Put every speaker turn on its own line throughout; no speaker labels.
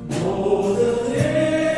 모든 일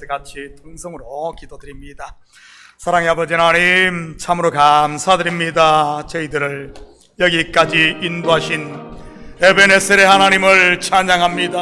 같이 통성으로 기도드립니다. 사랑의 아버지 하나님, 참으로 감사드립니다. 저희들을 여기까지 인도하신 에베네셀의 하나님을 찬양합니다.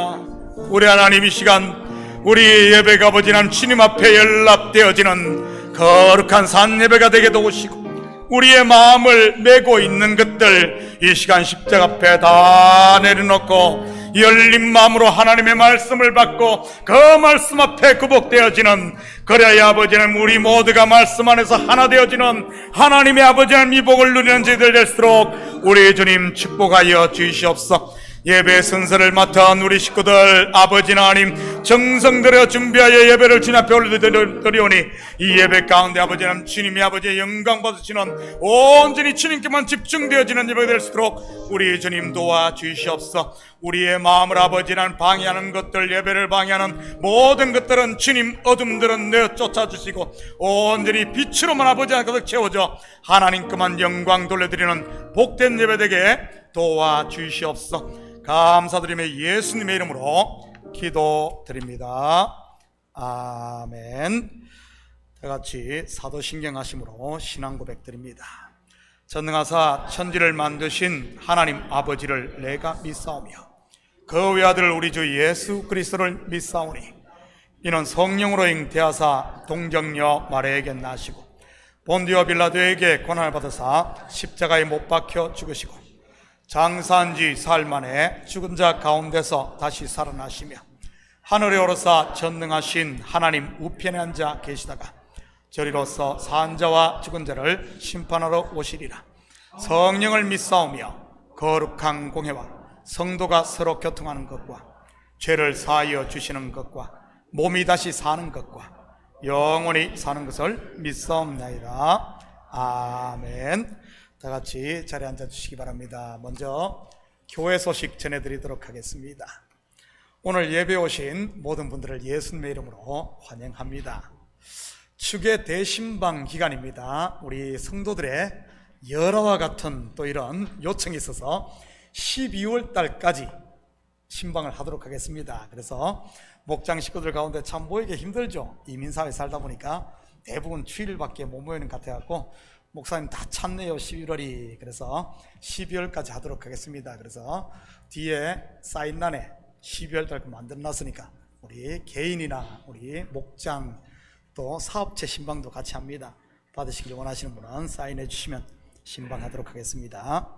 우리 하나님, 이 시간 우리 예배가 아버지는 주님 앞에 연락되어지는 거룩한 산 예배가 되게 도우시고, 우리의 마음을 메고 있는 것들 이 시간 십자가 앞에 다 내려놓고 열린 마음으로 하나님의 말씀을 받고 그 말씀 앞에 굽복되어지는, 그래야 아버지는 우리 모두가 말씀 안에서 하나 되어지는 하나님의 아버지의 미복을 누리는 저희들 될수록 우리 주님 축복하여 주시옵소서. 예배 순서를 맡은 우리 식구들 아버지 하나님 정성들여 준비하여 예배를 주님 앞에 올려드리오니, 이 예배 가운데 아버지는 주님이 아버지의 영광 받으시는 온전히 주님께만 집중되어지는 예배가 될수록 우리 주님 도와주시옵소서. 우리의 마음을 아버지는 방해하는 것들, 예배를 방해하는 모든 것들은 주님 어둠들은 내쫓아주시고 온전히 빛으로만 아버지와 가득 채워져 하나님께만 영광 돌려드리는 복된 예배 되게 도와주시옵소서. 감사드리며 예수님의 이름으로 기도드립니다. 아멘. 다같이 사도신경 하심으로 신앙 고백드립니다. 전능하사 천지를 만드신 하나님 아버지를 내가 믿사오며 그 외아들 우리 주 예수 그리스도를 믿사오니, 이는 성령으로 잉태하사 동정녀 마리아에게 나시고 본디오 빌라도에게 고난을 받으사 십자가에 못 박혀 죽으시고 장사한 지 사흘 만에 죽은 자 가운데서 다시 살아나시며 하늘에 오르사 전능하신 하나님 우편에 앉아 계시다가 저리로서 산 자와 죽은 자를 심판하러 오시리라. 성령을 믿사오며 거룩한 공회와 성도가 서로 교통하는 것과 죄를 사하여 주시는 것과 몸이 다시 사는 것과 영원히 사는 것을 믿사옵나이다. 아멘. 다 같이 자리에 앉아 주시기 바랍니다. 먼저 교회 소식 전해드리도록 하겠습니다. 오늘 예배 오신 모든 분들을 예수님의 이름으로 환영합니다. 축의 대신방 기간입니다. 우리 성도들의 열화와 같은 또 이런 요청이 있어서 12월 달까지 신방을 하도록 하겠습니다. 그래서 목장 식구들 가운데 참 모이기 힘들죠. 이민사회 살다 보니까 대부분 주일밖에 못 모이는 것 같아갖고 목사님 다 찼네요 11월이. 그래서 12월까지 하도록 하겠습니다. 그래서 뒤에 사인란에 12월 달 만들어놨으니까 우리 개인이나 우리 목장 또 사업체 신방도 같이 합니다. 받으시길 원하시는 분은 사인해 주시면 신방하도록 하겠습니다.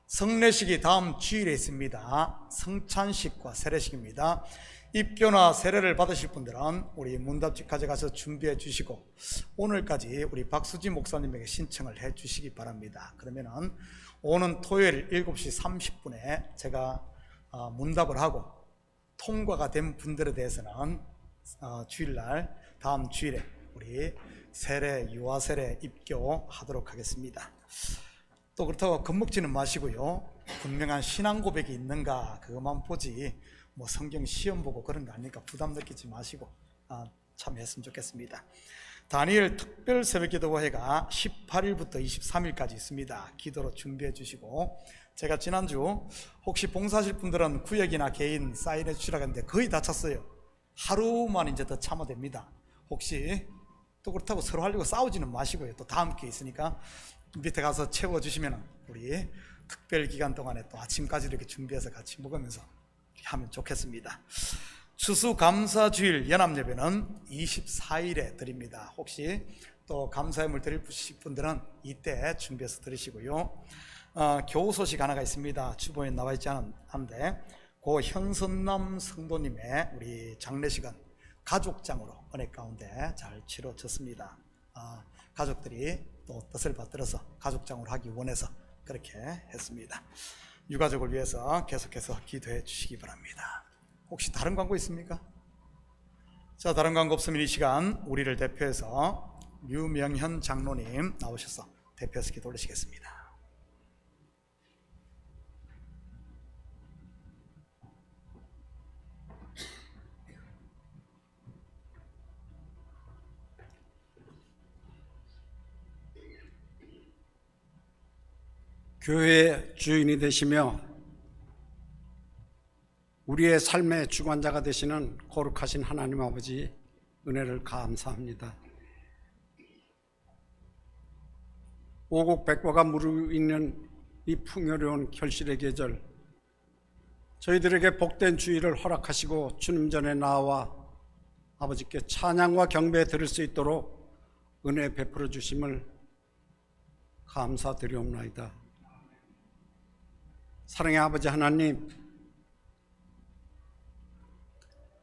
성례식이 다음 주일에 있습니다. 성찬식과 세례식입니다. 입교나 세례를 받으실 분들은 우리 문답집 가져가서 준비해 주시고 오늘까지 우리 박수지 목사님에게 신청을 해 주시기 바랍니다. 그러면은 오는 토요일 7시 30분에 제가 문답을 하고 통과가 된 분들에 대해서는 주일날 다음 주일에 우리 세례, 유아세례, 입교 하도록 하겠습니다. 또 그렇다고 겁먹지는 마시고요. 분명한 신앙 고백이 있는가 그것만 보지 뭐 성경 시험 보고 그런 거 아니니까 부담 느끼지 마시고 참여했으면 좋겠습니다. 다니엘 특별 새벽기도회가 18일부터 23일까지 있습니다. 기도로 준비해 주시고, 제가 지난주 혹시 봉사하실 분들은 구역이나 개인 사인해 주시라고 했는데 거의 다 찼어요. 하루만 이제 더 참아도 됩니다. 혹시 또 그렇다고 서로 하려고 싸우지는 마시고요. 또 다음 기회 있으니까 밑에 가서 채워주시면 우리 특별 기간 동안에 또 아침까지 이렇게 준비해서 같이 먹으면서 하면 좋겠습니다. 추수감사주일 연합예배는 24일에 드립니다. 혹시 또 감사함을 드릴 분들은 이때 준비해서 드리시고요. 교우 소식 하나가 있습니다. 주보에 나와 있지 않은데 고 현선남 성도님의 우리 장례식은 가족장으로 은혜 가운데 잘 치러졌습니다. 가족들이 또 뜻을 받들어서 가족장으로 하기 원해서 그렇게 했습니다. 유가족을 위해서 계속해서 기도해 주시기 바랍니다. 혹시 다른 광고 있습니까? 자, 다른 광고 없으면 이 시간 우리를 대표해서 류명현 장로님 나오셔서 대표해서 기도 올리시겠습니다.
교회의 주인이 되시며 우리의 삶의 주관자가 되시는 거룩하신 하나님 아버지, 은혜를 감사합니다. 오곡백과가 무르익는 이 풍요로운 결실의 계절, 저희들에게 복된 주일을 허락하시고 주님 전에 나와 아버지께 찬양과 경배 드릴 수 있도록 은혜 베풀어 주심을 감사드리옵나이다. 사랑의 아버지 하나님,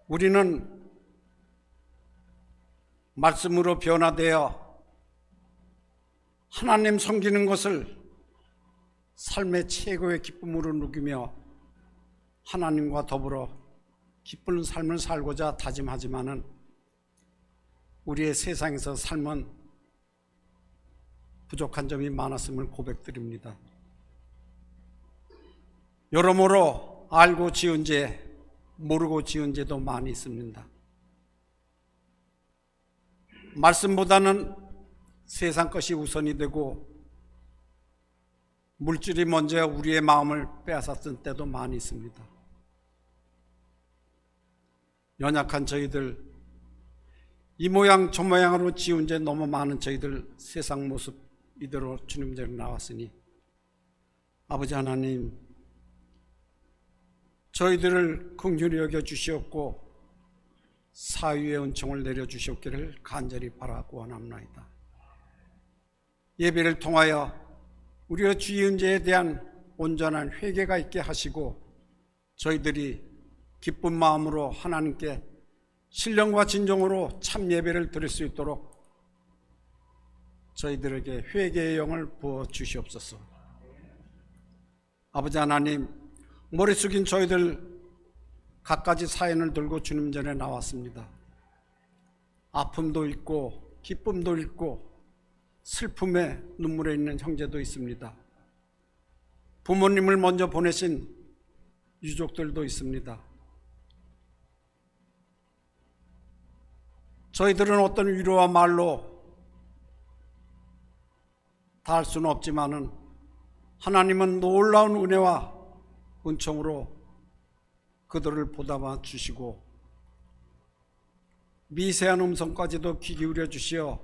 우리는 말씀으로 변화되어 하나님 섬기는 것을 삶의 최고의 기쁨으로 누리며 하나님과 더불어 기쁜 삶을 살고자 다짐하지만은 우리의 세상에서 삶은 부족한 점이 많았음을 고백드립니다. 여러모로 알고 지은 죄, 모르고 지은 죄도 많이 있습니다. 말씀보다는 세상 것이 우선이 되고 물질이 먼저 우리의 마음을 빼앗았던 때도 많이 있습니다. 연약한 저희들, 이 모양 저 모양으로 지은 죄 너무 많은 저희들 세상 모습 이대로 주님 전에 나왔으니 아버지 하나님, 저희들을 긍휼히 여겨 주시옵고 사위의 은총을 내려 주시옵기를 간절히 바라고 원합나이다. 예배를 통하여 우리의 지은 죄에 대한 온전한 회개가 있게 하시고 저희들이 기쁜 마음으로 하나님께 신령과 진정으로 참 예배를 드릴 수 있도록 저희들에게 회개의 영을 부어 주시옵소서. 아버지 하나님, 머리 숙인 저희들 갖가지 사연을 들고 주님 전에 나왔습니다. 아픔도 있고 기쁨도 있고 슬픔에 눈물에 있는 형제도 있습니다. 부모님을 먼저 보내신 유족들도 있습니다. 저희들은 어떤 위로와 말로 다 할 수는 없지만은 하나님은 놀라운 은혜와 은총으로 그들을 보답아 주시고 미세한 음성까지도 귀 기울여 주시어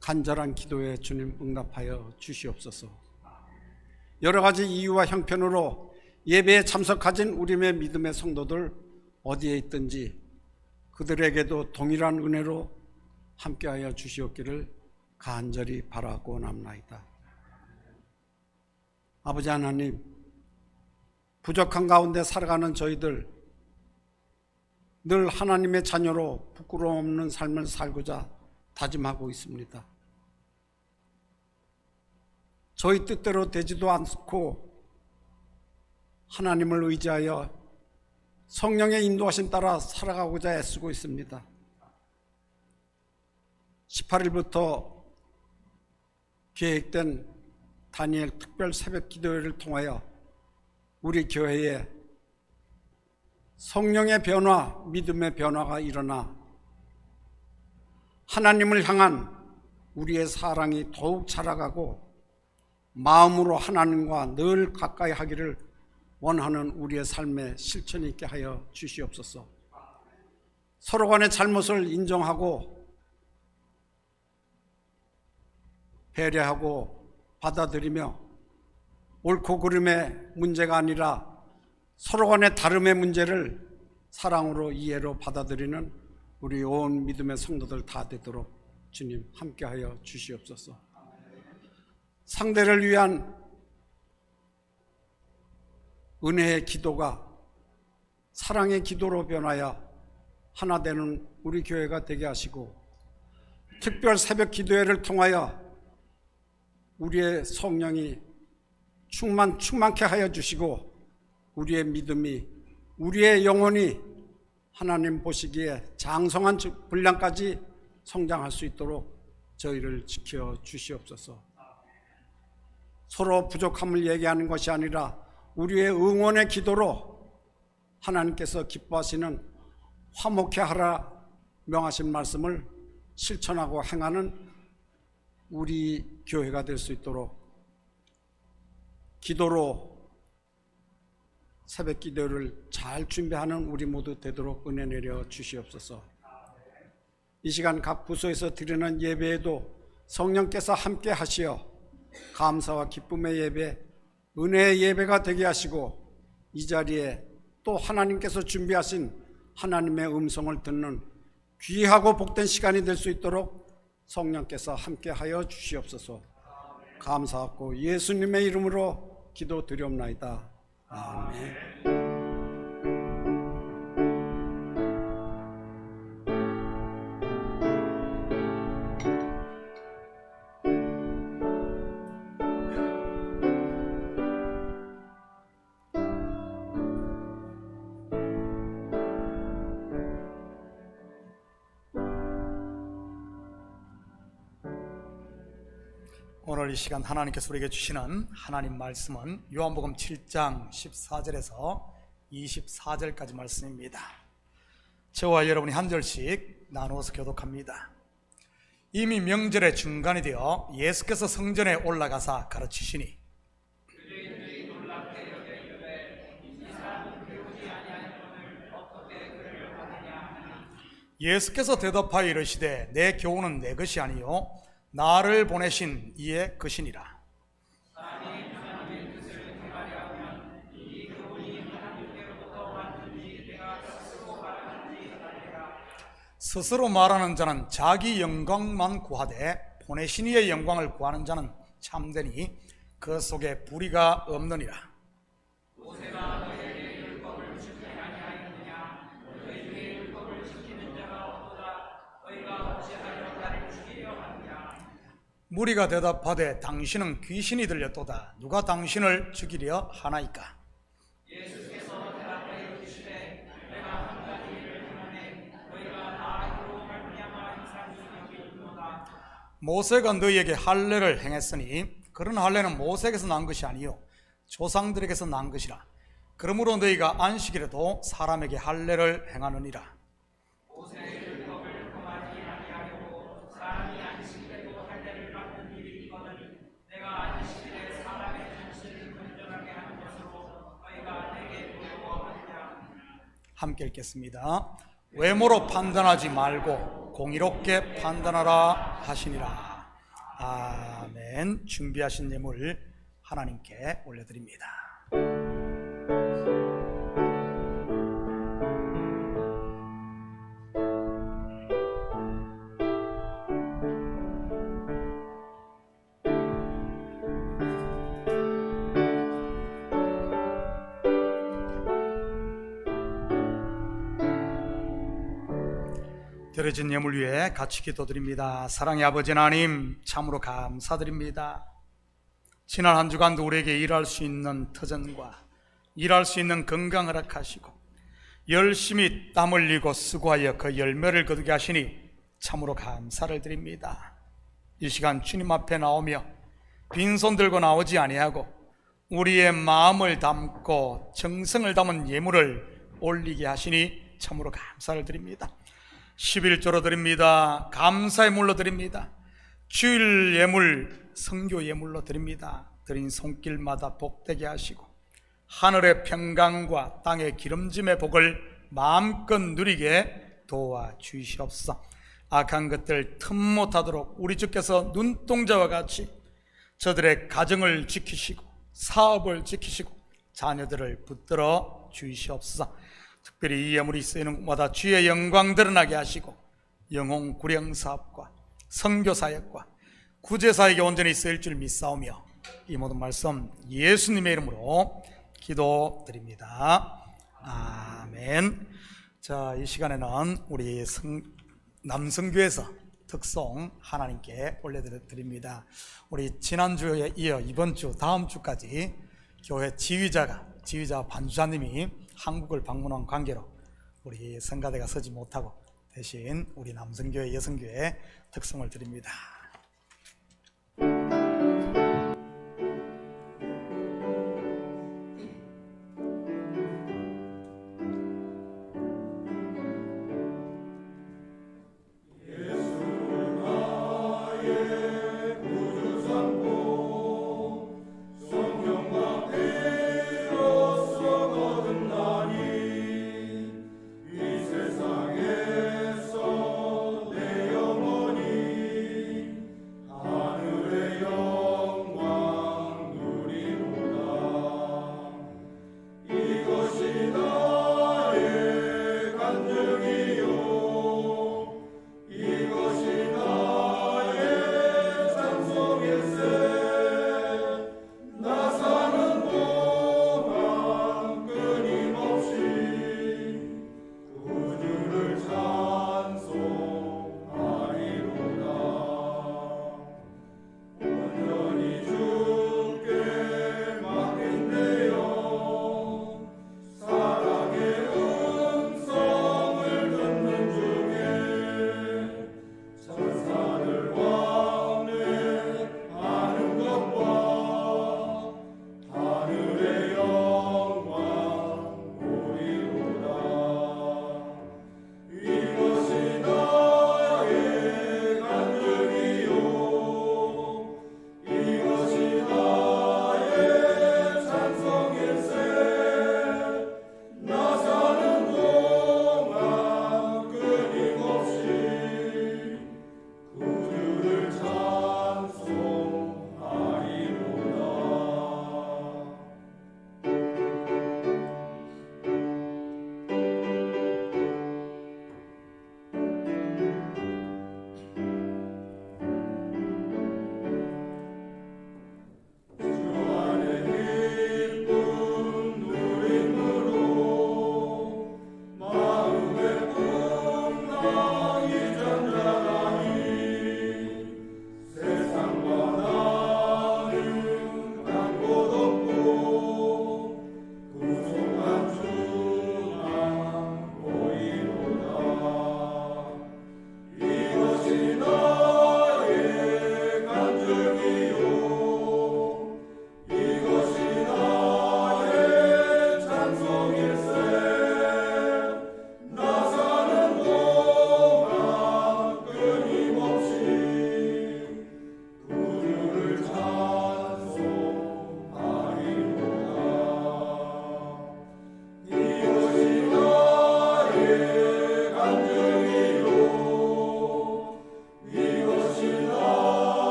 간절한 기도에 주님 응답하여 주시옵소서. 여러 가지 이유와 형편으로 예배에 참석하진 우리의 믿음의 성도들 어디에 있든지 그들에게도 동일한 은혜로 함께하여 주시옵기를 간절히 바라고 원합나이다. 아버지 하나님, 부족한 가운데 살아가는 저희들 늘 하나님의 자녀로 부끄러움 없는 삶을 살고자 다짐하고 있습니다. 저희 뜻대로 되지도 않고 하나님을 의지하여 성령의 인도하심 따라 살아가고자 애쓰고 있습니다. 18일부터 계획된 다니엘 특별 새벽 기도회를 통하여 우리 교회에 성령의 변화, 믿음의 변화가 일어나 하나님을 향한 우리의 사랑이 더욱 자라가고 마음으로 하나님과 늘 가까이 하기를 원하는 우리의 삶에 실천이 있게 하여 주시옵소서. 서로 간의 잘못을 인정하고 배려하고 받아들이며 옳고 그름의 문제가 아니라 서로 간의 다름의 문제를 사랑으로 이해로 받아들이는 우리 온 믿음의 성도들 다 되도록 주님 함께하여 주시옵소서. 상대를 위한 은혜의 기도가 사랑의 기도로 변하여 하나 되는 우리 교회가 되게 하시고 특별 새벽 기도회를 통하여 우리의 성령이 충만케 하여 주시고 우리의 믿음이, 우리의 영혼이 하나님 보시기에 장성한 분량까지 성장할 수 있도록 저희를 지켜 주시옵소서. 서로 부족함을 얘기하는 것이 아니라 우리의 응원의 기도로 하나님께서 기뻐하시는 화목케 하라 명하신 말씀을 실천하고 행하는 우리 교회가 될 수 있도록 기도로 새벽 기도를 잘 준비하는 우리 모두 되도록 은혜 내려 주시옵소서. 이 시간 각 부서에서 드리는 예배에도 성령께서 함께 하시어 감사와 기쁨의 예배, 은혜의 예배가 되게 하시고 이 자리에 또 하나님께서 준비하신 하나님의 음성을 듣는 귀하고 복된 시간이 될 수 있도록 성령께서 함께하여 주시옵소서. 감사하고 예수님의 이름으로 기도드리옵나이다. 아멘.
오늘 이 시간 하나님께서 우리에게 주시는 하나님 말씀은 요한복음 7장 14절에서 24절까지 말씀입니다. 저와 여러분이 한 절씩 나누어서 교독합니다. 이미 명절의 중간이 되어 예수께서 성전에 올라가사 가르치시니 예수께서 대답하여 이르시되 내 교훈은 내 것이 아니요 나를 보내신 이의 것이니라. 스스로 말하는 자는 자기 영광만 구하되 보내신 이의 영광을 구하는 자는 참되니 그 속에 불의가 없느니라. 무리가 대답하되 당신은 귀신이 들렸도다. 누가 당신을 죽이려 하나이까? 예수께서 대답하여 이르시되 내가 한 가지 일을 행하되 너희가 나로 말미암아 행사할 수 있도다. 모세가 너희에게 할례를 행했으니 그런 할례는 모세에게서 난 것이 아니요 조상들에게서 난 것이라. 그러므로 너희가 안식일에도 사람에게 할례를 행하느니라. 함께 읽겠습니다. 외모로 판단하지 말고 공의롭게 판단하라 하시니라. 아멘. 준비하신 예물 하나님께 올려드립니다. 드려진 예물 위에 같이 기도드립니다. 사랑의 아버지 하나님, 참으로 감사드립니다. 지난 한 주간도 우리에게 일할 수 있는 터전과 일할 수 있는 건강 허락하시고 열심히 땀 흘리고 수고하여 그 열매를 거두게 하시니 참으로 감사를 드립니다. 이 시간 주님 앞에 나오며 빈손 들고 나오지 아니하고 우리의 마음을 담고 정성을 담은 예물을 올리게 하시니 참으로 감사를 드립니다. 11조로 드립니다. 감사의 물로 드립니다. 주일 예물, 성교 예물로 드립니다. 드린 손길마다 복되게 하시고 하늘의 평강과 땅의 기름짐의 복을 마음껏 누리게 도와주시옵소서. 악한 것들 틈 못하도록 우리 주께서 눈동자와 같이 저들의 가정을 지키시고 사업을 지키시고 자녀들을 붙들어 주시옵소서. 특별히 이 예물이 쓰이는 곳마다 주의 영광 드러나게 하시고 영혼 구령 사업과 선교 사역과 구제 사역에 온전히 쓰일 줄 믿사오며 이 모든 말씀 예수님의 이름으로 기도드립니다. 아멘. 자, 이 시간에는 우리 남성교에서 특송 하나님께 올려드립니다. 우리 지난주에 이어 이번 주 다음 주까지 교회 지휘자 반주자님이 한국을 방문한 관계로 우리 성가대가 서지 못하고 대신 우리 남성교회 여성교회 특송을 드립니다.
세상에서 내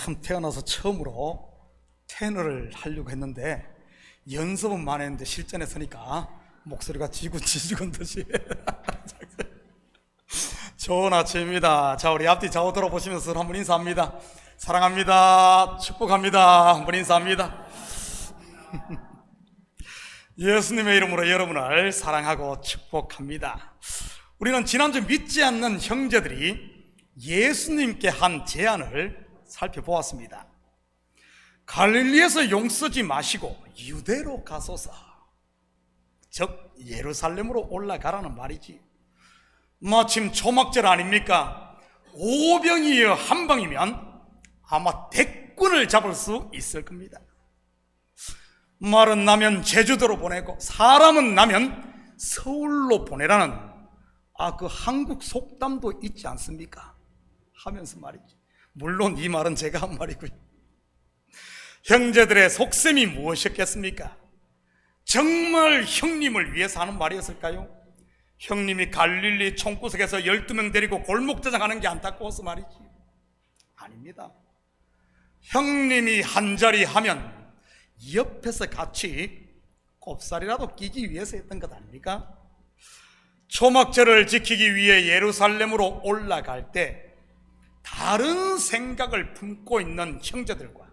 참 태어나서 처음으로 테너를 하려고 했는데 연습은 많이 했는데 실전에 서니까 목소리가 지구지죽은 듯이 좋은 아침입니다. 자, 우리 앞뒤 좌우 돌아보시면서 한번 인사합니다. 사랑합니다. 축복합니다. 한번 인사합니다. 예수님의 이름으로 여러분을 사랑하고 축복합니다. 우리는 지난주 믿지 않는 형제들이 예수님께 한 제안을 살펴보았습니다. 갈릴리에서 용서지 마시고 유대로 가소서, 즉 예루살렘으로 올라가라는 말이지. 마침 초막절 아닙니까? 오병이어 한 방이면 아마 대군을 잡을 수 있을 겁니다. 말은 나면 제주도로 보내고 사람은 나면 서울로 보내라는 그 한국 속담도 있지 않습니까? 하면서 말이지. 물론 이 말은 제가 한 말이고요. 형제들의 속셈이 무엇이었겠습니까? 정말 형님을 위해서 하는 말이었을까요? 형님이 갈릴리 총구석에서 12명 데리고 골목대장하는 게 안타까워서 말이지. 아닙니다. 형님이 한 자리 하면 옆에서 같이 꼽살이라도 끼기 위해서 했던 것 아닙니까? 초막절을 지키기 위해 예루살렘으로 올라갈 때 다른 생각을 품고 있는 형제들과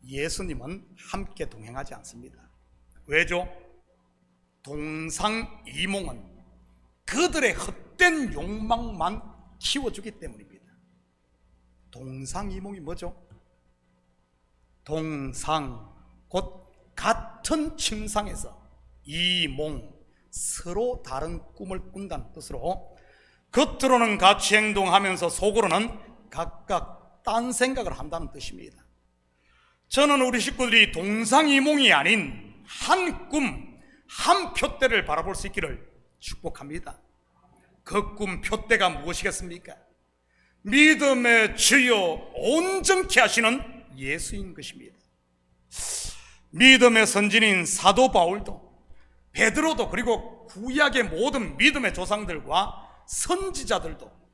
예수님은 함께 동행하지 않습니다. 왜죠? 동상이몽은 그들의 헛된 욕망만 키워주기 때문입니다. 동상이몽이 뭐죠? 동상, 곧 같은 침상에서 이몽, 서로 다른 꿈을 꾼다는 뜻으로 겉으로는 같이 행동하면서 속으로는 각각 딴 생각을 한다는 뜻입니다. 저는 우리 식구들이 동상이몽이 아닌 한 꿈, 한 표대를 바라볼 수 있기를 축복합니다. 그 꿈 표대가 무엇이겠습니까? 믿음의 주여 온전케 하시는 예수인 것입니다. 믿음의 선진인 사도 바울도, 베드로도, 그리고 구약의 모든 믿음의 조상들과 선지자들도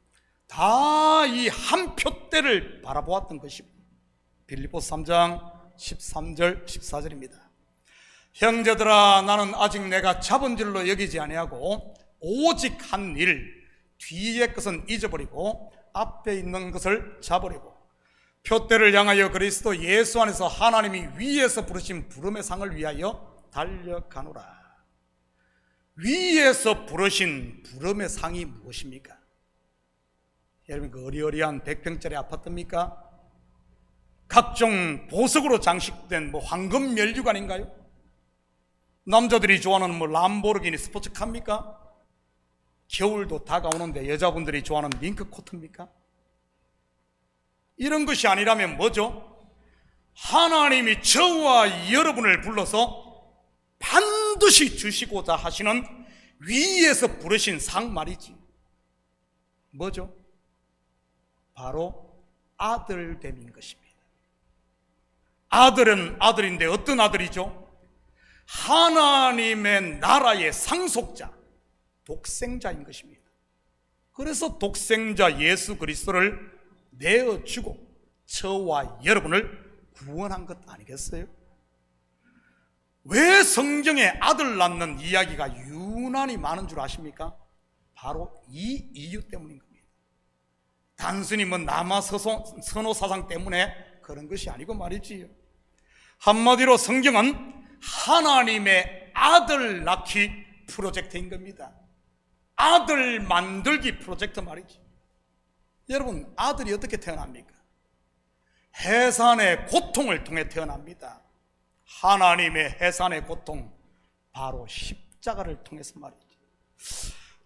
다 이 한 표대를 바라보았던 것입니다. 빌립보서 3장 13절 14절입니다. 형제들아, 나는 아직 내가 잡은 줄로 여기지 아니하고 오직 한 일, 뒤의 것은 잊어버리고 앞에 있는 것을 잡으려고 표대를 향하여 그리스도 예수 안에서 하나님이 위에서 부르신 부름의 상을 위하여 달려가노라. 위에서 부르신 부름의 상이 무엇입니까? 여러분, 그 어리어리한 100평짜리 아파트입니까? 각종 보석으로 장식된 황금 면류관인가요? 남자들이 좋아하는 람보르기니 스포츠카입니까? 겨울도 다가오는데 여자분들이 좋아하는 밍크 코트입니까? 이런 것이 아니라면 뭐죠? 하나님이 저와 여러분을 불러서 반드시 주시고자 하시는 위에서 부르신 상 말이지. 뭐죠? 바로 아들됨인 것입니다. 아들은 아들인데 어떤 아들이죠? 하나님의 나라의 상속자, 독생자인 것입니다. 그래서 독생자 예수 그리스도를 내어주고 저와 여러분을 구원한 것 아니겠어요? 왜 성경에 아들 낳는 이야기가 유난히 많은 줄 아십니까? 바로 이 이유 때문인 겁니다. 단순히 남아선호 사상 때문에 그런 것이 아니고 말이지요. 한마디로 성경은 하나님의 아들 낳기 프로젝트인 겁니다. 아들 만들기 프로젝트 말이지. 여러분, 아들이 어떻게 태어납니까? 해산의 고통을 통해 태어납니다. 하나님의 해산의 고통, 바로 십자가를 통해서 말이지.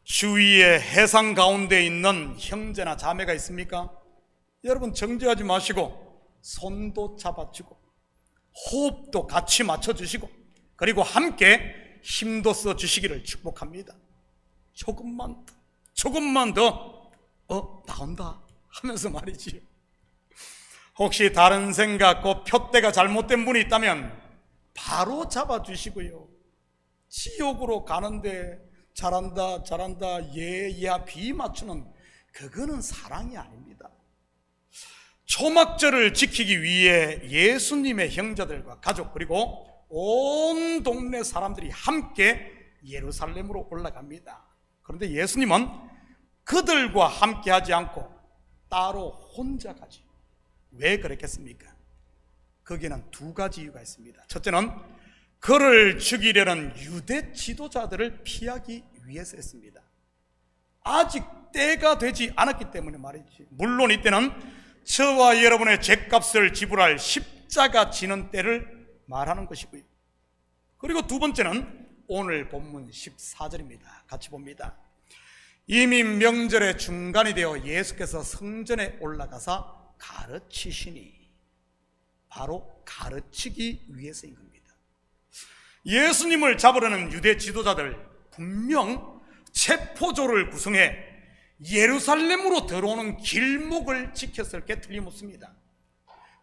주위에 해상 가운데 있는 형제나 자매가 있습니까? 여러분, 정죄하지 마시고 손도 잡아주고 호흡도 같이 맞춰주시고 그리고 함께 힘도 써주시기를 축복합니다. 조금만 더 나온다 하면서 말이지요. 혹시 다른 생각, 표대가 잘못된 분이 있다면 바로 잡아주시고요. 지옥으로 가는데 잘한다 예 비 맞추는, 그거는 사랑이 아닙니다. 초막절을 지키기 위해 예수님의 형제들과 가족 그리고 온 동네 사람들이 함께 예루살렘으로 올라갑니다. 그런데 예수님은 그들과 함께 하지 않고 따로 혼자 가지. 왜 그랬겠습니까? 거기에는 두 가지 이유가 있습니다. 첫째는 그를 죽이려는 유대 지도자들을 피하기 위해서였습니다. 아직 때가 되지 않았기 때문에 말이지. 물론 이때는 저와 여러분의 죄값을 지불할 십자가 지는 때를 말하는 것이고요. 그리고 두 번째는 오늘 본문 14절입니다. 같이 봅니다. 이미 명절의 중간이 되어 예수께서 성전에 올라가서 가르치시니, 바로 가르치기 위해서인 겁니다. 예수님을 잡으려는 유대 지도자들 분명 체포조를 구성해 예루살렘으로 들어오는 길목을 지켰을 게 틀림없습니다.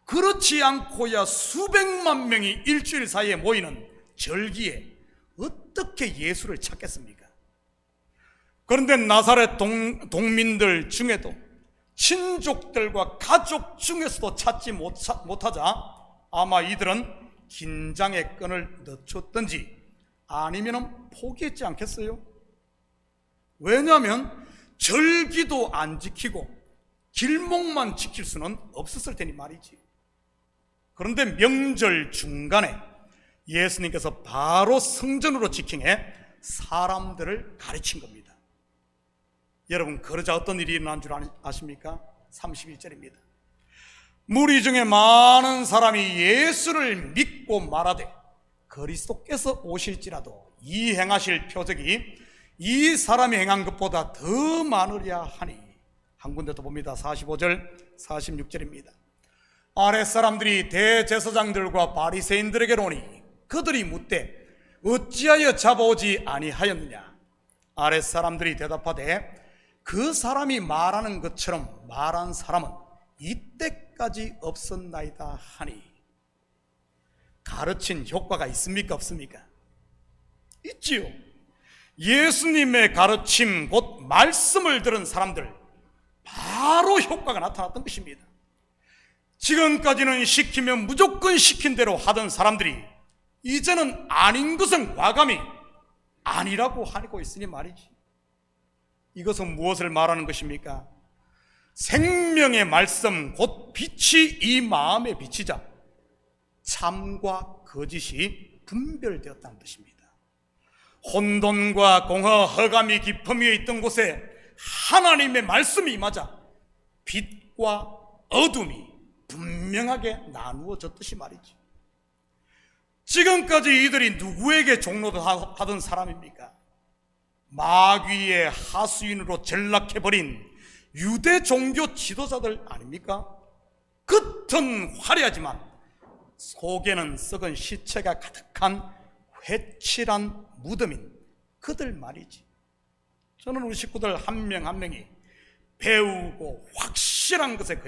그렇지 않고야 수백만 명이 일주일 사이에 모이는 절기에 어떻게 예수를 찾겠습니까? 그런데 나사렛 동민들 중에도 친족들과 가족 중에서도 찾지 못하자 아마 이들은 긴장의 끈을 늦췄든지 아니면 포기했지 않겠어요? 왜냐하면 절기도 안 지키고 길목만 지킬 수는 없었을 테니 말이지. 그런데 명절 중간에 예수님께서 바로 성전으로 직행해 사람들을 가르친 겁니다. 여러분, 그러자 어떤 일이 일어난 줄 아십니까? 31절입니다. 무리 중에 많은 사람이 예수를 믿고 말하되 그리스도께서 오실지라도 이 행하실 표적이 이 사람이 행한 것보다 더 많으랴 하니. 한 군데 더 봅니다. 45절 46절입니다. 아랫사람들이 대제사장들과 바리새인들에게로 오니 그들이 묻되 어찌하여 잡아오지 아니하였느냐. 아랫사람들이 대답하되 그 사람이 말하는 것처럼 말한 사람은 이때까지 없었나이다 하니. 가르친 효과가 있습니까 없습니까? 있지요. 예수님의 가르침 곧 말씀을 들은 사람들 바로 효과가 나타났던 것입니다. 지금까지는 시키면 무조건 시킨 대로 하던 사람들이 이제는 아닌 것은 과감히 아니라고 하고 있으니 말이지. 이것은 무엇을 말하는 것입니까? 생명의 말씀 곧 빛이 이 마음에 비치자 참과 거짓이 분별되었다는 뜻입니다. 혼돈과 공허, 허감이 깊음 위에 있던 곳에 하나님의 말씀이 임하자 빛과 어둠이 분명하게 나누어졌듯이 말이지. 지금까지 이들이 누구에게 종로하던 사람입니까? 마귀의 하수인으로 전락해버린 유대 종교 지도자들 아닙니까? 겉은 화려하지만 속에는 썩은 시체가 가득한 회칠한 무덤인 그들 말이지. 저는 우리 식구들 한 명 한 명이 배우고 확실한 것에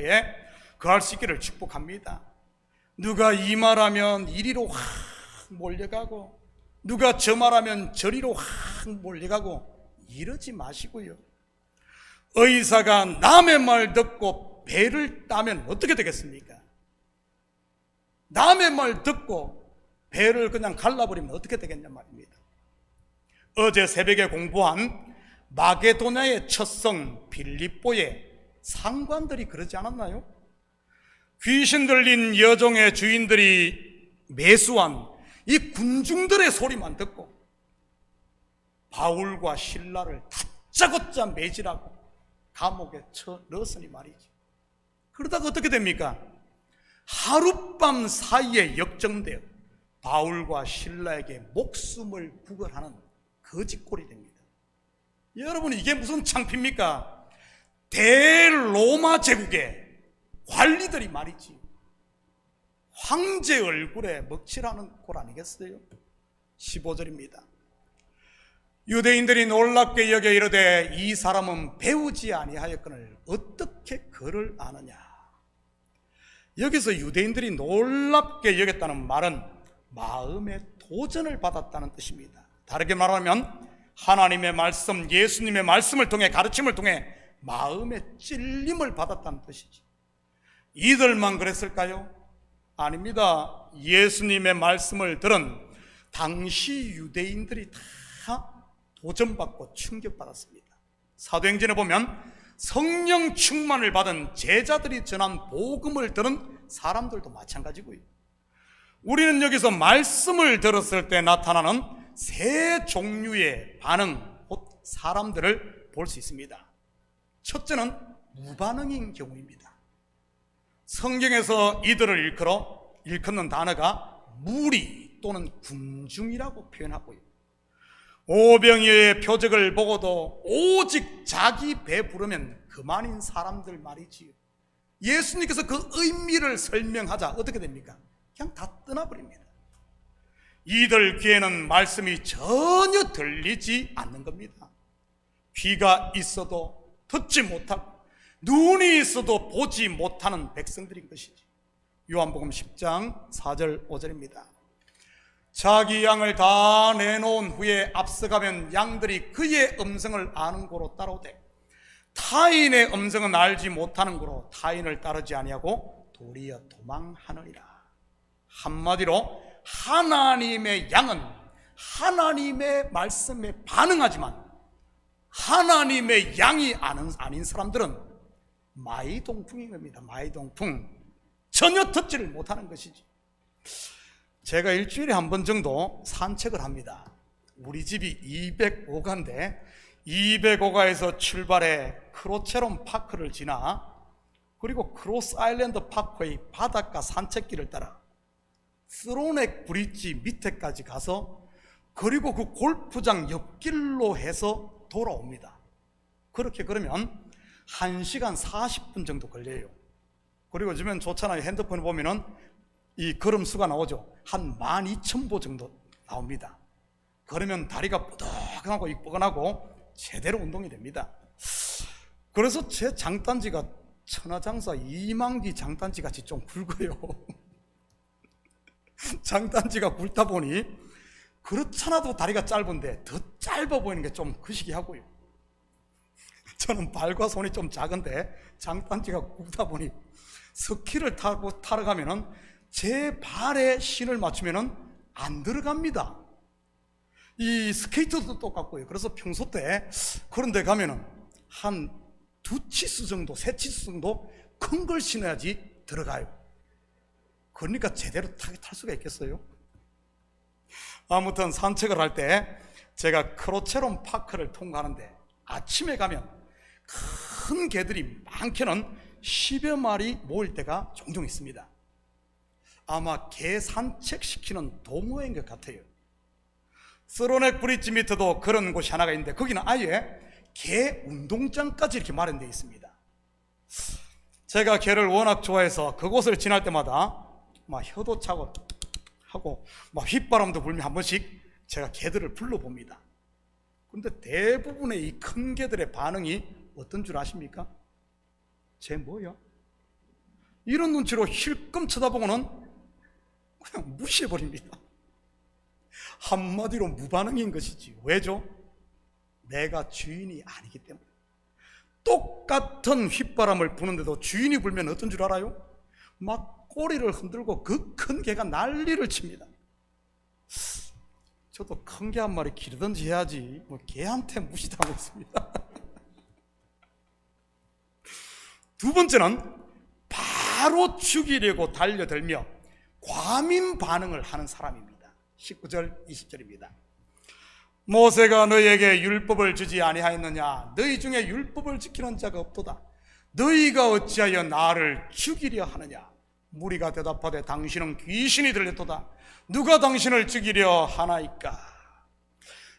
그할 수 있기를 축복합니다. 누가 이 말하면 이리로 확 몰려가고 누가 저 말하면 저리로 확 몰려가고 이러지 마시고요. 의사가 남의 말 듣고 배를 따면 어떻게 되겠습니까? 남의 말 듣고 배를 그냥 갈라버리면 어떻게 되겠냐 말입니다. 어제 새벽에 공부한 마게도냐의 첫 성 빌립보의 상관들이 그러지 않았나요? 귀신 들린 여종의 주인들이 매수한 이 군중들의 소리만 듣고 바울과 실라를 다짜고짜 매질하고 감옥에 쳐 넣었으니 말이지. 그러다가 어떻게 됩니까? 하룻밤 사이에 역정되어 바울과 실라에게 목숨을 구걸하는 거짓골이 됩니다. 여러분, 이게 무슨 창피입니까? 대로마 제국의 관리들이 말이지 황제 얼굴에 먹칠하는 꼴 아니겠어요? 15절입니다. 유대인들이 놀랍게 여겨 이르되 이 사람은 배우지 아니하였거늘 어떻게 그를 아느냐. 여기서 유대인들이 놀랍게 여겼다는 말은 마음의 도전을 받았다는 뜻입니다. 다르게 말하면 하나님의 말씀, 예수님의 말씀을 통해 가르침을 통해 마음의 찔림을 받았다는 뜻이지. 이들만 그랬을까요? 아닙니다. 예수님의 말씀을 들은 당시 유대인들이 다 도전받고 충격받았습니다. 사도행전에 보면 성령 충만을 받은 제자들이 전한 복음을 들은 사람들도 마찬가지고요. 우리는 여기서 말씀을 들었을 때 나타나는 세 종류의 반응, 곧 사람들을 볼 수 있습니다. 첫째는 무반응인 경우입니다. 성경에서 이들을 일컫는 단어가 무리 또는 군중이라고 표현하고요. 오병이어의 표적을 보고도 오직 자기 배 부르면 그만인 사람들 말이지요. 예수님께서 그 의미를 설명하자 어떻게 됩니까? 그냥 다 떠나버립니다. 이들 귀에는 말씀이 전혀 들리지 않는 겁니다. 귀가 있어도 듣지 못하고 눈이 있어도 보지 못하는 백성들인 것이지. 요한복음 10장 4절 5절입니다. 자기 양을 다 내놓은 후에 앞서가면 양들이 그의 음성을 아는 고로 따라오되 타인의 음성은 알지 못하는 고로 타인을 따르지 아니하고 도리어 도망하느니라. 한마디로 하나님의 양은 하나님의 말씀에 반응하지만 하나님의 양이 아닌 사람들은 마이동풍인 겁니다. 마이동풍. 전혀 듣지를 못하는 것이지. 제가 일주일에 한 번 정도 산책을 합니다. 우리 집이 205가인데 205가에서 출발해 크로체롬 파크를 지나 그리고 크로스 아일랜드 파크의 바닷가 산책길을 따라 스로넥 브릿지 밑에까지 가서 그리고 그 골프장 옆길로 해서 돌아옵니다. 그렇게 그러면 1시간 40분 정도 걸려요. 그리고 요즘엔 좋잖아요. 핸드폰에 보면은 이 걸음수가 나오죠. 한 12,000보 정도 나옵니다. 그러면 다리가 뽀득하고 뻐근하고 제대로 운동이 됩니다. 그래서 제 장단지가 천하장사 이만기 장단지 같이 좀 굵어요. 장단지가 굵다 보니 그렇잖아도 다리가 짧은데 더 짧아 보이는 게 좀 그시기 하고요. 저는 발과 손이 좀 작은데 장단지가 굵다 보니 스키를 타러 가면은 제 발에 신을 맞추면은 안 들어갑니다. 이 스케이트도 똑같고요. 그래서 평소 때 그런 데 가면은 한 2치수 정도, 3치수 정도 큰 걸 신어야지 들어가요. 그러니까 제대로 탈 수가 있겠어요? 아무튼 산책을 할 때 제가 크로체롬 파크를 통과하는데 아침에 가면 큰 개들이 많게는 10여 마리 모일 때가 종종 있습니다. 아마 개 산책시키는 동호회인 것 같아요. 스로넥 브릿지 밑에도 그런 곳이 하나가 있는데 거기는 아예 개 운동장까지 이렇게 마련되어 있습니다. 제가 개를 워낙 좋아해서 그곳을 지날 때마다 막 혀도 차고 하고 막 휘바람도 불며 한 번씩 제가 개들을 불러봅니다. 그런데 대부분의 이 큰 개들의 반응이 어떤 줄 아십니까? 쟤 뭐야? 이런 눈치로 힐끔 쳐다보고는 그냥 무시해버립니다. 한마디로 무반응인 것이지. 왜죠? 내가 주인이 아니기 때문에. 똑같은 휘바람을 부는데도 주인이 불면 어떤 줄 알아요? 막 꼬리를 흔들고 그 큰 개가 난리를 칩니다. 저도 큰 개 한 마리 기르든지 해야지 뭐 개한테 무시당하고 있습니다. 두 번째는 바로 죽이려고 달려들며 과민 반응을 하는 사람입니다. 19절 20절입니다. 모세가 너희에게 율법을 주지 아니하였느냐? 너희 중에 율법을 지키는 자가 없도다. 너희가 어찌하여 나를 죽이려 하느냐? 무리가 대답하되 당신은 귀신이 들렸도다. 누가 당신을 죽이려 하나이까?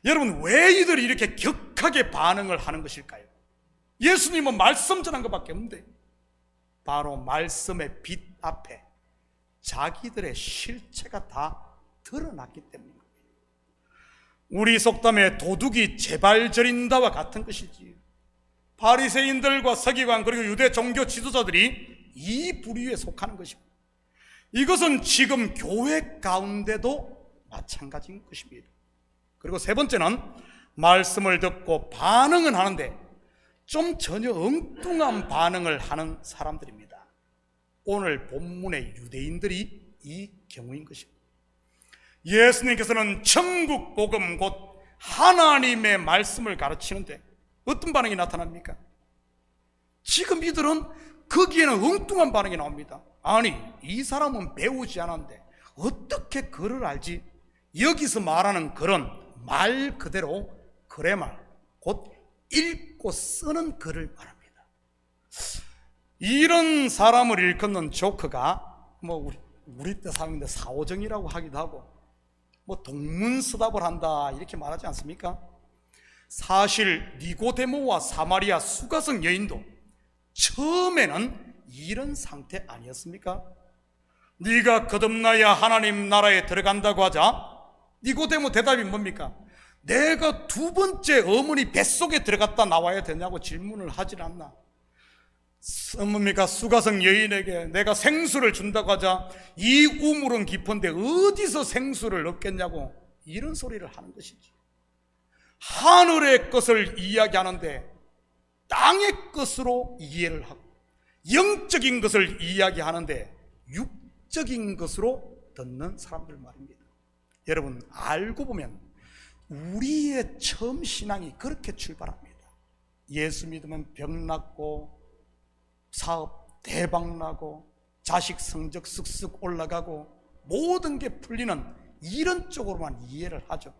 여러분, 왜 이들이 이렇게 격하게 반응을 하는 것일까요? 예수님은 말씀 전한 것밖에 없는데 바로 말씀의 빛 앞에 자기들의 실체가 다 드러났기 때문입니다. 우리 속담에 도둑이 제발 저린다와 같은 것이지요. 바리새인들과 서기관 그리고 유대 종교 지도자들이 이 부류에 속하는 것이고 이것은 지금 교회 가운데도 마찬가지인 것입니다. 그리고 세 번째는 말씀을 듣고 반응은 하는데 좀 전혀 엉뚱한 반응을 하는 사람들입니다. 오늘 본문의 유대인들이 이 경우인 것입니다. 예수님께서는 천국 복음 곧 하나님의 말씀을 가르치는데 어떤 반응이 나타납니까? 지금 이들은 거기에는 엉뚱한 반응이 나옵니다. 아니, 이 사람은 배우지 않았는데 어떻게 글을 알지? 여기서 말하는 글은 말 그대로 글의 말, 곧 읽고 쓰는 글을 말합니다. 이런 사람을 일컫는 조크가 우리 때 사용인데 사오정이라고 하기도 하고 동문서답을 한다 이렇게 말하지 않습니까? 사실 니고데모와 사마리아 수가성 여인도 처음에는 이런 상태 아니었습니까? 네가 거듭나야 하나님 나라에 들어간다고 하자 니고데모 대답이 뭡니까? 내가 두 번째 어머니 뱃속에 들어갔다 나와야 되냐고 질문을 하질 않나? 뭡니까? 수가성 여인에게 내가 생수를 준다고 하자 이 우물은 깊은데 어디서 생수를 얻겠냐고 이런 소리를 하는 것이지. 하늘의 것을 이야기하는데 땅의 것으로 이해를 하고 영적인 것을 이야기하는데 육적인 것으로 듣는 사람들 말입니다. 여러분, 알고 보면 우리의 처음 신앙이 그렇게 출발합니다. 예수 믿으면 병 낫고 사업 대박 나고 자식 성적 쓱쓱 올라가고 모든 게 풀리는 이런 쪽으로만 이해를 하죠.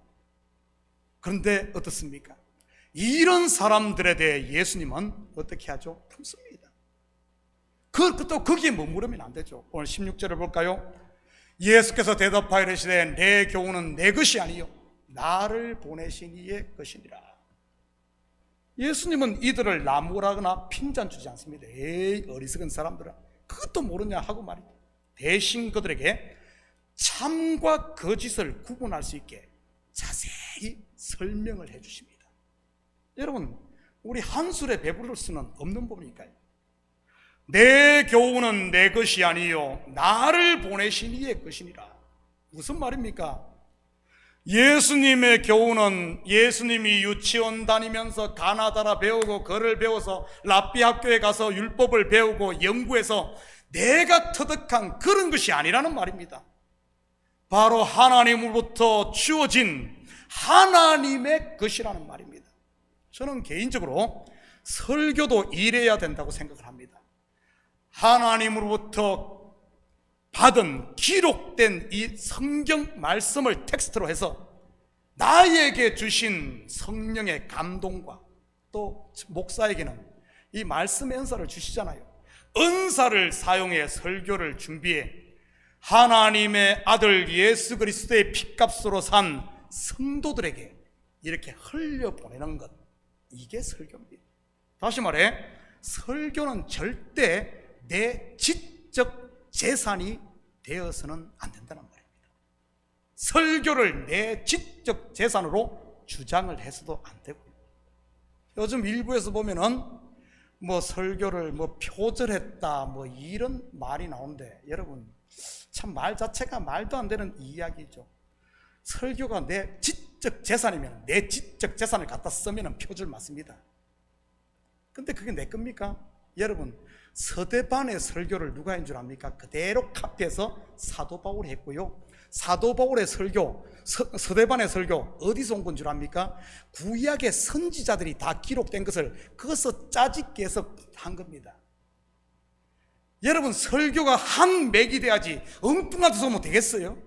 그런데 어떻습니까? 이런 사람들에 대해 예수님은 어떻게 하죠? 품습니다. 또 거기에 머무르면 안 되죠. 오늘 16절을 볼까요? 예수께서 대답하여 이르시되 내 교훈은 내 것이 아니요 나를 보내신 이의 것이니라. 예수님은 이들을 나무라거나 핀잔 주지 않습니다. 에이, 어리석은 사람들아, 그것도 모르냐 하고 말이죠. 대신 그들에게 참과 거짓을 구분할 수 있게 자세히 설명을 해 주십니다. 여러분, 우리 한 술에 배부를 수는 없는 법이니까요. 내 교훈은 내 것이 아니요 나를 보내신 이의 것이니라. 무슨 말입니까? 예수님의 교훈은 예수님이 유치원 다니면서 가나다라 배우고 글을 배워서 랍비 학교에 가서 율법을 배우고 연구해서 내가 터득한 그런 것이 아니라는 말입니다. 바로 하나님으로부터 주어진 하나님의 것이라는 말입니다. 저는 개인적으로 설교도 이래야 된다고 생각을 합니다. 하나님으로부터 받은 기록된 이 성경 말씀을 텍스트로 해서 나에게 주신 성령의 감동과 또 목사에게는 이 말씀의 은사를 주시잖아요. 은사를 사용해 설교를 준비해 하나님의 아들 예수 그리스도의 핏값으로 산 성도들에게 이렇게 흘려보내는 것, 이게 설교입니다. 다시 말해 설교는 절대 내 지적 재산이 되어서는 안 된다는 말입니다. 설교를 내 지적 재산으로 주장을 해서도 안 되고요. 요즘 일부에서 보면은 설교를 표절했다 이런 말이 나오는데 여러분, 참 말 자체가 말도 안 되는 이야기죠. 설교가 내 지적 재산이면 내 지적 재산을 갖다 쓰면 표절 맞습니다. 근데 그게 내 겁니까? 여러분, 서대반의 설교를 누가 한 줄 압니까? 그대로 카피해서 사도 바울이 했고요. 사도 바울의 설교, 서대반의 설교 어디서 온 건 줄 압니까? 구약의 선지자들이 다 기록된 것을 그것을 짜집기 해서 한 겁니다. 여러분, 설교가 한 맥이 돼야지 엉뚱한 데서 오면 되겠어요?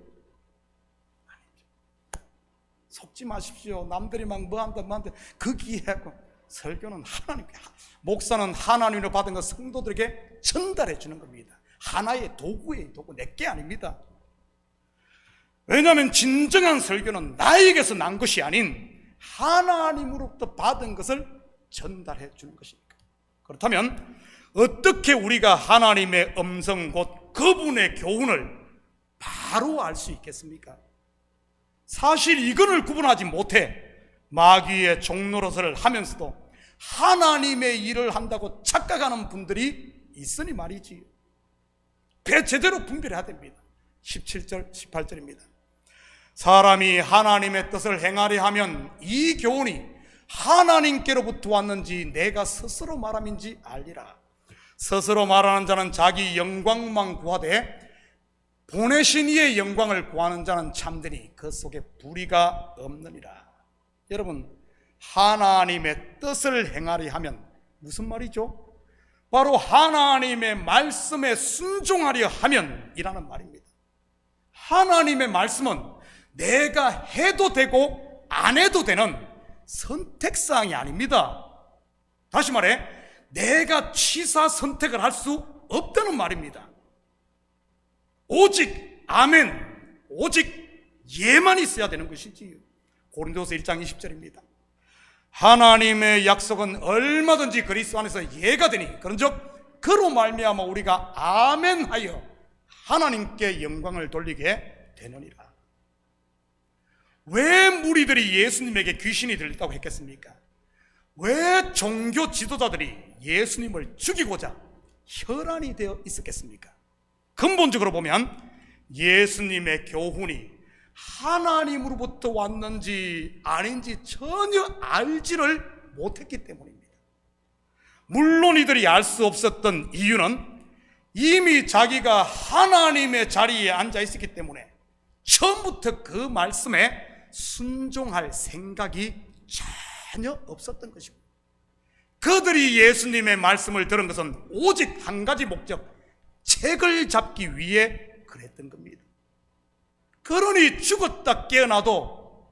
속지 마십시오. 남들이 막 뭐한다 거기에하고 설교는 하나님, 목사는 하나님으로 받은 것 성도들에게 전달해 주는 겁니다. 하나의 도구예요. 도구, 내게 아닙니다. 왜냐하면 진정한 설교는 나에게서 난 것이 아닌 하나님으로부터 받은 것을 전달해 주는 것이니까. 그렇다면 어떻게 우리가 하나님의 음성 곧 그분의 교훈을 바로 알 수 있겠습니까? 사실 이거를 구분하지 못해 마귀의 종노릇을 하면서도 하나님의 일을 한다고 착각하는 분들이 있으니 말이지. 제대로 분별해야 됩니다. 17절 18절입니다 사람이 하나님의 뜻을 행하려 하면 이 교훈이 하나님께로부터 왔는지 내가 스스로 말함인지 알리라. 스스로 말하는 자는 자기 영광만 구하되 보내신 이의 영광을 구하는 자는 참되니 그 속에 불의가 없느니라. 여러분, 하나님의 뜻을 행하리 하면 무슨 말이죠? 바로 하나님의 말씀에 순종하려 하면 이라는 말입니다. 하나님의 말씀은 내가 해도 되고 안 해도 되는 선택사항이 아닙니다. 다시 말해, 내가 취사 선택을 할 수 없다는 말입니다. 오직 아멘, 오직 예만 있어야 되는 것이지요. 고린도서 1장 20절입니다. 하나님의 약속은 얼마든지 그리스도 안에서 예가 되니 그런즉 그로 말미암아 우리가 아멘하여 하나님께 영광을 돌리게 되느니라. 왜 무리들이 예수님에게 귀신이 들렸다고 했겠습니까? 왜 종교 지도자들이 예수님을 죽이고자 혈안이 되어 있었겠습니까? 근본적으로 보면 예수님의 교훈이 하나님으로부터 왔는지 아닌지 전혀 알지를 못했기 때문입니다. 물론 이들이 알 수 없었던 이유는 이미 자기가 하나님의 자리에 앉아 있었기 때문에 처음부터 그 말씀에 순종할 생각이 전혀 없었던 것이고, 그들이 예수님의 말씀을 들은 것은 오직 한 가지 목적, 책을 잡기 위해 그랬던 겁니다. 그러니 죽었다 깨어나도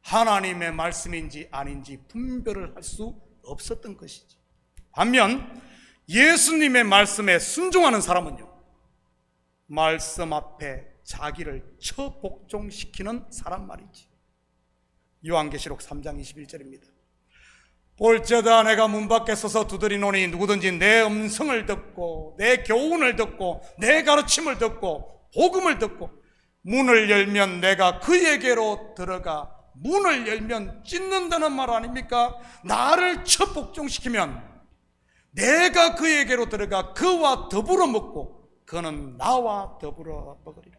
하나님의 말씀인지 아닌지 분별을 할 수 없었던 것이지. 반면 예수님의 말씀에 순종하는 사람은요, 말씀 앞에 자기를 처복종시키는 사람 말이지. 요한계시록 3장 21절입니다. 볼지어다 내가 문 밖에 서서 두드리노니 누구든지 내 음성을 듣고 내 교훈을 듣고 내 가르침을 듣고 복음을 듣고 문을 열면 내가 그에게로 들어가 문을 열면 찢는다는 말 아닙니까? 나를 처복종시키면 내가 그에게로 들어가 그와 더불어 먹고 그는 나와 더불어 먹으리라.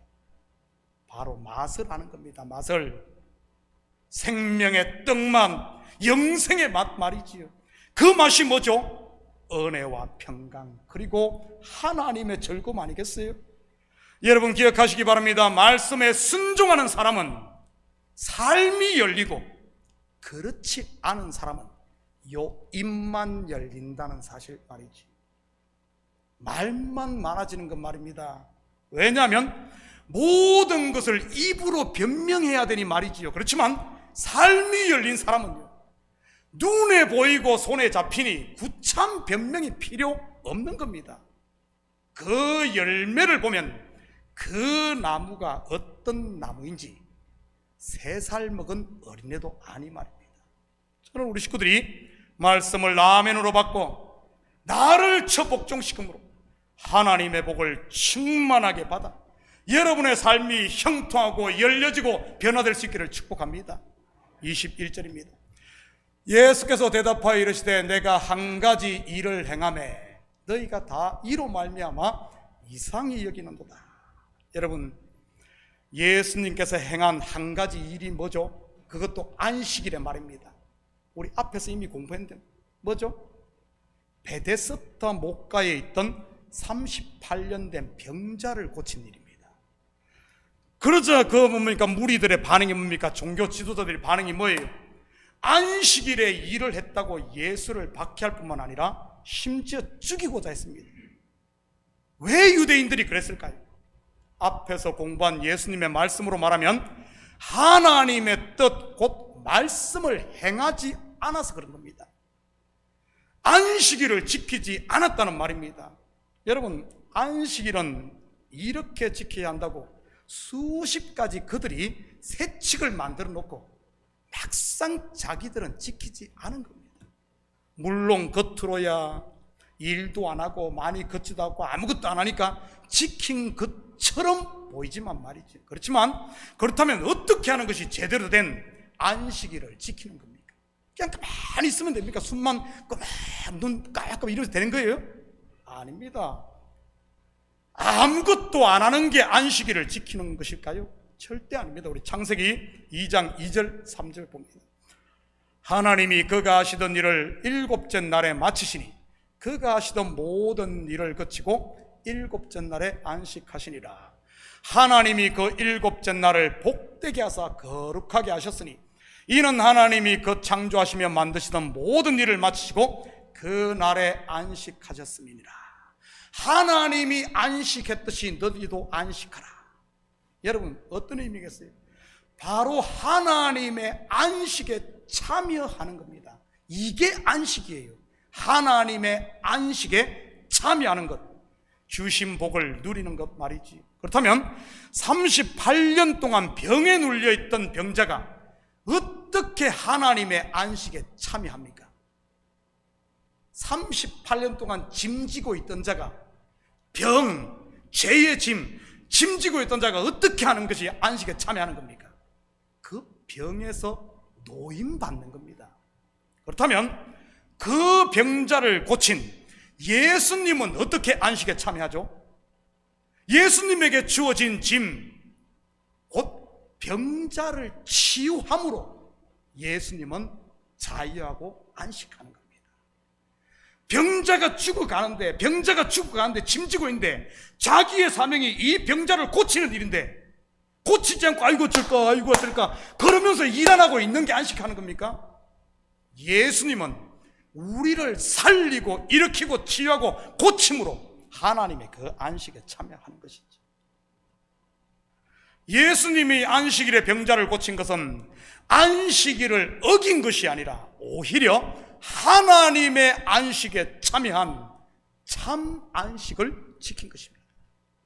바로 맛을 아는 겁니다. 맛을. 생명의 떡만, 영생의 맛 말이지요. 그 맛이 뭐죠? 은혜와 평강, 그리고 하나님의 즐거움 아니겠어요? 여러분 기억하시기 바랍니다. 말씀에 순종하는 사람은 삶이 열리고, 그렇지 않은 사람은 요 입만 열린다는 사실 말이지. 말만 많아지는 것 말입니다. 왜냐하면 모든 것을 입으로 변명해야 되니 말이지요. 그렇지만 삶이 열린 사람은요, 눈에 보이고 손에 잡히니 구참 변명이 필요 없는 겁니다. 그 열매를 보면 그 나무가 어떤 나무인지 3살 먹은 어린애도 아니 말입니다. 저는 우리 식구들이 말씀을 아멘으로 받고 나를 처복종시킴으로 하나님의 복을 충만하게 받아 여러분의 삶이 형통하고 열려지고 변화될 수 있기를 축복합니다. 21절입니다. 예수께서 대답하여 이르시되 내가 한 가지 일을 행하매 너희가 다 이로 말미암아 이상히 여기는도다. 여러분, 예수님께서 행한 한 가지 일이 뭐죠? 그것도 안식일에 말입니다. 우리 앞에서 이미 공부했는데 뭐죠? 베데스다 목가에 있던 38년 된 병자를 고친 일입니다. 그러자 그 뭡니까? 무리들의 반응이 뭡니까? 종교 지도자들의 반응이 뭐예요? 안식일에 일을 했다고 예수를 박해할 뿐만 아니라 심지어 죽이고자 했습니다. 왜 유대인들이 그랬을까요? 앞에서 공부한 예수님의 말씀으로 말하면 하나님의 뜻 곧 말씀을 행하지 않아서 그런 겁니다. 안식일을 지키지 않았다는 말입니다. 여러분, 안식일은 이렇게 지켜야 한다고 수십 가지 그들이 세칙을 만들어 놓고 막상 자기들은 지키지 않은 겁니다. 물론 겉으로야 일도 안 하고 많이 걷지도 않고 아무것도 안 하니까 지킨 것처럼 보이지만 말이죠. 그렇지만 그렇다면 어떻게 하는 것이 제대로 된 안식일을 지키는 겁니까? 그냥 가만히 있으면 됩니까? 숨만 눈 까맣고 이러면 되는 거예요? 아닙니다. 아무것도 안 하는 게 안식일을 지키는 것일까요? 절대 아닙니다. 우리 창세기 2장 2절 3절 봅니다. 하나님이 그가 하시던 일을 7째 날에 마치시니 그가 하시던 모든 일을 거치고 일곱째 날에 안식하시니라. 하나님이 그 일곱째 날을 복되게 하사 거룩하게 하셨으니 이는 하나님이 그 창조하시며 만드시던 모든 일을 마치시고 그 날에 안식하셨음이니라. 하나님이 안식했듯이 너희도 안식하라. 여러분, 어떤 의미겠어요? 바로 하나님의 안식에 참여하는 겁니다. 이게 안식이에요. 하나님의 안식에 참여하는 것, 주신 복을 누리는 것 말이지. 그렇다면 38년 동안 병에 눌려있던 병자가 어떻게 하나님의 안식에 참여합니까? 38년 동안 짐지고 있던 자가, 병, 죄의 짐지고 있던 자가 어떻게 하는 것이 안식에 참여하는 겁니까? 그 병에서 노임받는 겁니다. 그렇다면 그 병자를 고친 예수님은 어떻게 안식에 참여하죠? 예수님에게 주어진 짐, 곧 병자를 치유함으로 예수님은 자유하고 안식하는 겁니다. 병자가 죽어가는데 짐지고 있는데 자기의 사명이 이 병자를 고치는 일인데 고치지 않고 아이고 어쩔까 그러면서 일 안 하고 있는 게 안식하는 겁니까? 예수님은 우리를 살리고 일으키고 치유하고 고침으로 하나님의 그 안식에 참여하는 것이죠. 예수님이 안식일에 병자를 고친 것은 안식일을 어긴 것이 아니라 오히려 하나님의 안식에 참여한 참 안식을 지킨 것입니다.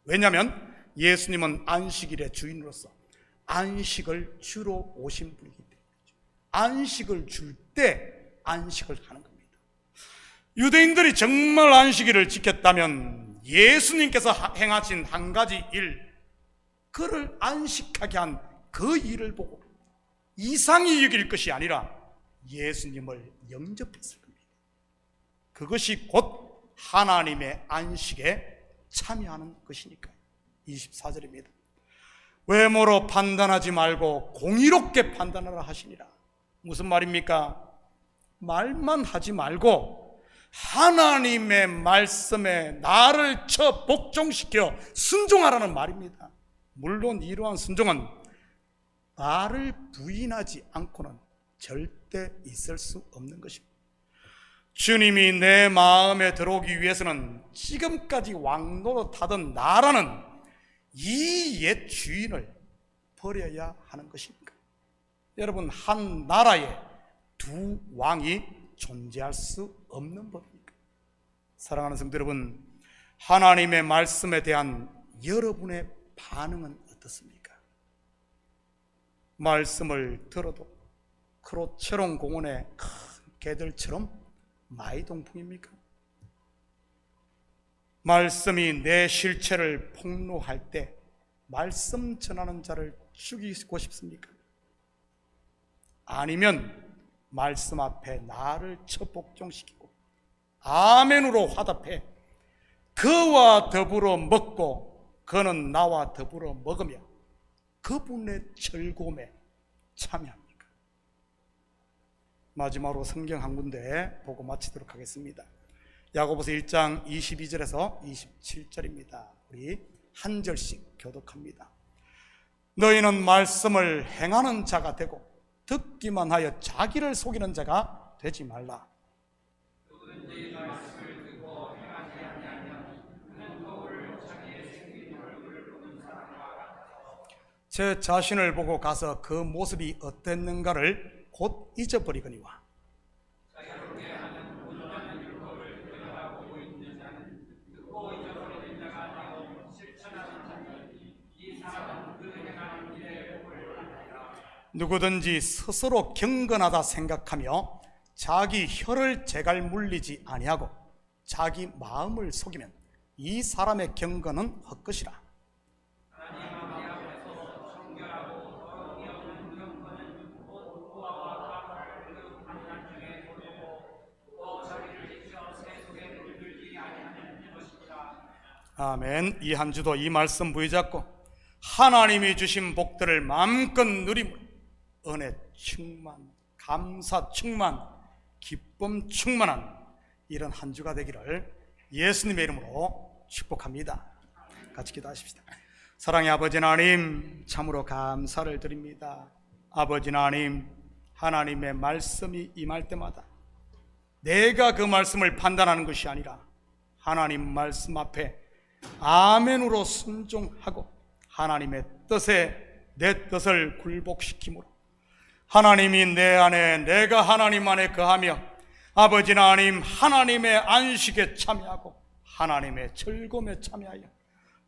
왜냐하면 예수님은 안식일의 주인으로서 안식을 주러 오신 분이기 때문이죠. 안식을 줄 때 안식을 하는 겁니다. 유대인들이 정말 안식일을 지켰다면 예수님께서 행하신 한 가지 일, 그를 안식하게 한 그 일을 보고 이상히 여길 것이 아니라 예수님을 영접했을 겁니다. 그것이 곧 하나님의 안식에 참여하는 것이니까요. 24절입니다. 외모로 판단하지 말고 공의롭게 판단하라 하시니라. 무슨 말입니까? 말만 하지 말고 하나님의 말씀에 나를 복종시켜 순종하라는 말입니다. 물론 이러한 순종은 나를 부인하지 않고는 절대 있을 수 없는 것입니다. 주님이 내 마음에 들어오기 위해서는 지금까지 왕노릇하던 나라는 이 옛 주인을 버려야 하는 것입니까? 여러분, 한 나라에 두 왕이 존재할 수 없는 법입니까? 사랑하는 성도 여러분, 하나님의 말씀에 대한 여러분의 반응은 어떻습니까? 말씀을 들어도 크로체론 공원의 큰 개들처럼 마이동풍입니까? 말씀이 내 실체를 폭로할 때 말씀 전하는 자를 죽이고 싶습니까? 아니면 말씀 앞에 나를 첩복종시키고 아멘으로 화답해 그와 더불어 먹고 그는 나와 더불어 먹으며 그분의 즐거움에 참여합니까? 마지막으로 성경 한 군데 보고 마치도록 하겠습니다. 야고보서 1장 22절에서 27절입니다. 우리 한 절씩 교독합니다. 너희는 말씀을 행하는 자가 되고 듣기만 하여 자기를 속이는 자가 되지 말라. 제 자신을 보고 가서 그 모습이 어땠는가를 곧 잊어버리거니와 누구든지 스스로 경건하다 생각하며 자기 혀를 제갈 물리지 아니하고 자기 마음을 속이면 이 사람의 경건은 헛것이라. 아멘. 이 한 주도 이 말씀 부여잡고 하나님이 주신 복들을 마음껏 누리므로 은혜 충만, 감사 충만, 기쁨 충만한 이런 한 주가 되기를 예수님의 이름으로 축복합니다. 같이 기도하십시다. 사랑의 아버지 하나님, 참으로 감사를 드립니다. 아버지 하나님, 하나님의 말씀이 임할 때마다 내가 그 말씀을 판단하는 것이 아니라 하나님 말씀 앞에 아멘으로 순종하고 하나님의 뜻에 내 뜻을 굴복시키므로 하나님이 내 안에, 내가 하나님 안에 거하며 아버지 하나님, 하나님의 안식에 참여하고 하나님의 즐거움에 참여하여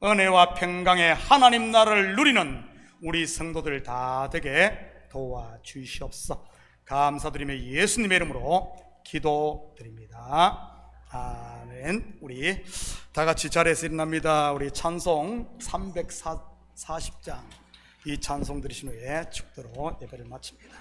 은혜와 평강의 하나님 나라를 누리는 우리 성도들 다 되게 도와주시옵소서. 감사드리며 예수님의 이름으로 기도드립니다. 아멘. 우리 다 같이 자리에서 일어납니다. 우리 찬송 340장 이 찬송 들으신 후에 축도로 예배를 마칩니다.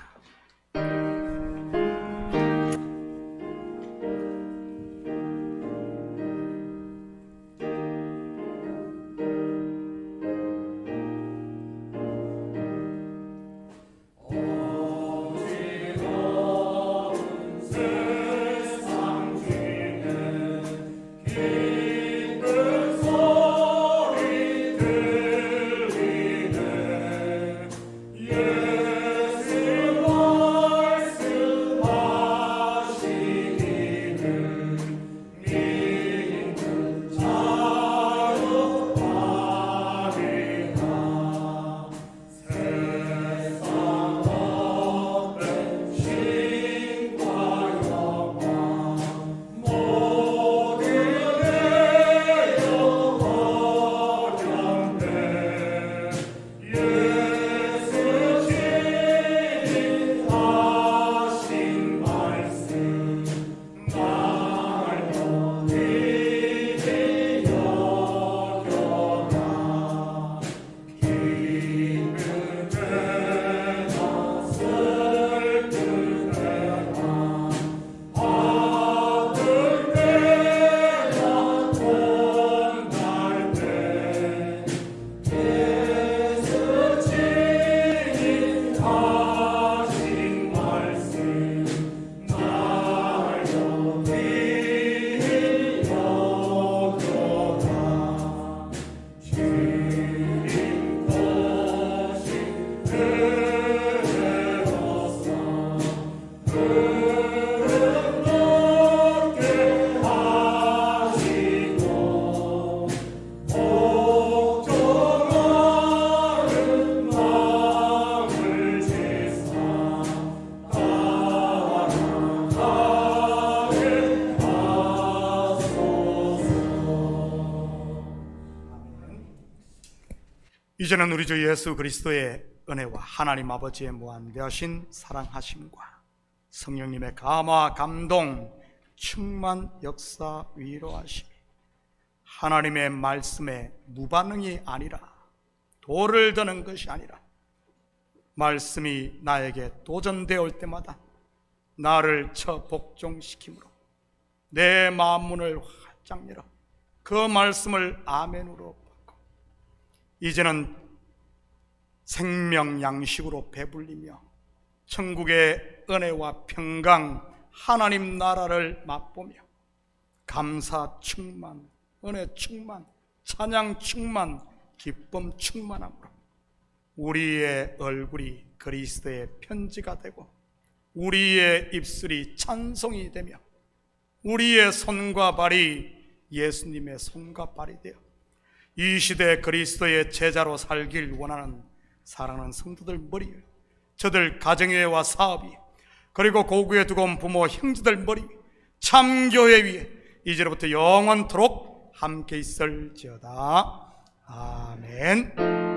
이제는 우리 주 예수 그리스도의 은혜와 하나님 아버지의 무한대하신 사랑하심과 성령님의 감화 감동 충만 역사 위로하심이 하나님의 말씀에 무반응이 아니라 돌을 드는 것이 아니라 말씀이 나에게 도전되어 올 때마다 나를 쳐 복종시키므로 내 마음문을 활짝 열어 그 말씀을 아멘으로 이제는 생명 양식으로 배불리며 천국의 은혜와 평강 하나님 나라를 맛보며 감사 충만, 은혜 충만, 찬양 충만, 기쁨 충만함으로 우리의 얼굴이 그리스도의 편지가 되고 우리의 입술이 찬송이 되며 우리의 손과 발이 예수님의 손과 발이 되어 이 시대 그리스도의 제자로 살길 원하는 사랑하는 성도들 머리 위에, 저들 가정회와 사업 위에, 그리고 고국에 두고 온 부모 형제들 머리 위에, 참교회 위에 이제로부터 영원토록 함께 있을지어다. 아멘.